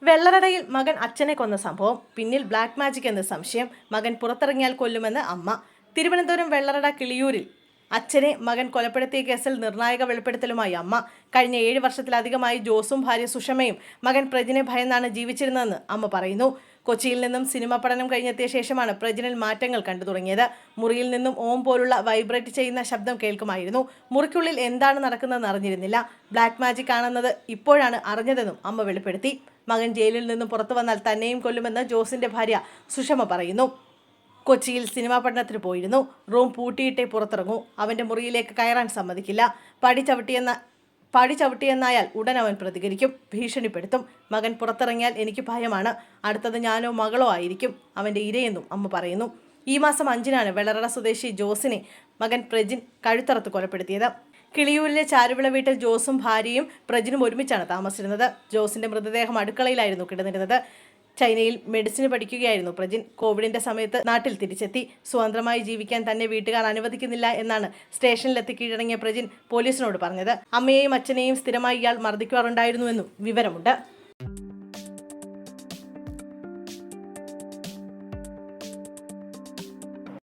വെള്ളറടയിൽ മകൻ അച്ഛനെ കൊന്ന സംഭവം, പിന്നിൽ ബ്ലാക്ക് മാജിക് എന്ന സംശയം. മകൻ പുറത്തിറങ്ങിയാൽ കൊല്ലുമെന്ന് അമ്മ. തിരുവനന്തപുരം വെള്ളറട കിളിയൂരിൽ അച്ഛനെ മകൻ കൊലപ്പെടുത്തിയ കേസിൽ നിർണായക വെളിപ്പെടുത്തലുമായി അമ്മ. കഴിഞ്ഞ 7 വർഷത്തിലധികമായി ജോസും ഭാര്യ സുഷമയും മകൻ പ്രജിനെ ഭയന്നാണ് ജീവിച്ചിരുന്നതെന്ന് അമ്മ പറയുന്നു. കൊച്ചിയിൽ നിന്നും സിനിമ പഠനം കഴിഞ്ഞെത്തിയ ശേഷമാണ് പ്രജിനിൽ മാറ്റങ്ങൾ കണ്ടു തുടങ്ങിയത്. മുറിയിൽ നിന്നും ഓം പോലുള്ള വൈബ്രേറ്റ് ചെയ്യുന്ന ശബ്ദം കേൾക്കുമായിരുന്നു. മുറിക്കുള്ളിൽ എന്താണ് നടക്കുന്നതെന്ന് അറിഞ്ഞിരുന്നില്ല. ബ്ലാക്ക് മാജിക് ആണെന്നത് ഇപ്പോഴാണ് അറിഞ്ഞതെന്നും അമ്മ വെളിപ്പെടുത്തി. മകൻ ജയിലിൽ നിന്നും പുറത്തു വന്നാൽ തന്നെയും കൊല്ലുമെന്ന് ജോസിന്റെ ഭാര്യ സുഷമ പറയുന്നു. കൊച്ചിയിൽ സിനിമാ പഠനത്തിന് പോയിരുന്നു. റൂം പൂട്ടിയിട്ടേ പുറത്തിറങ്ങൂ. അവൻ്റെ മുറിയിലേക്ക് കയറാൻ സമ്മതിക്കില്ല. പടി ചവിട്ടിയെന്നായാൽ ഉടൻ അവൻ പ്രതികരിക്കും, ഭീഷണിപ്പെടുത്തും. മകൻ പുറത്തിറങ്ങിയാൽ എനിക്ക് ഭയമാണ്. അടുത്തത് ഞാനോ മകളോ ആയിരിക്കും അവൻ്റെ ഇരയെന്നും അമ്മ പറയുന്നു. ഈ മാസം 5-നാണ് വെള്ളറട സ്വദേശി ജോസിനെ മകൻ പ്രജിൻ കഴുത്തറത്ത് കൊലപ്പെടുത്തിയത്. കിളിയൂരിലെ ചാരുവിള വീട്ടിൽ ജോസും ഭാര്യയും പ്രജിനും ഒരുമിച്ചാണ് താമസിച്ചിരുന്നത്. ജോസിന്റെ മൃതദേഹം അടുക്കളയിലായിരുന്നു കിടന്നിരുന്നത്. ചൈനയിൽ മെഡിസിന് പഠിക്കുകയായിരുന്നു പ്രജിൻ. കോവിഡിന്റെ സമയത്ത് നാട്ടിൽ തിരിച്ചെത്തി. സ്വതന്ത്രമായി ജീവിക്കാൻ തന്നെ വീട്ടുകാർ അനുവദിക്കുന്നില്ല എന്നാണ് സ്റ്റേഷനിലെത്തി കീഴടങ്ങിയ പ്രജിൻ പോലീസിനോട് പറഞ്ഞത്. അമ്മയെയും അച്ഛനെയും സ്ഥിരമായി ഇയാൾ മർദ്ദിക്കാറുണ്ടായിരുന്നുവെന്നും വിവരമുണ്ട്.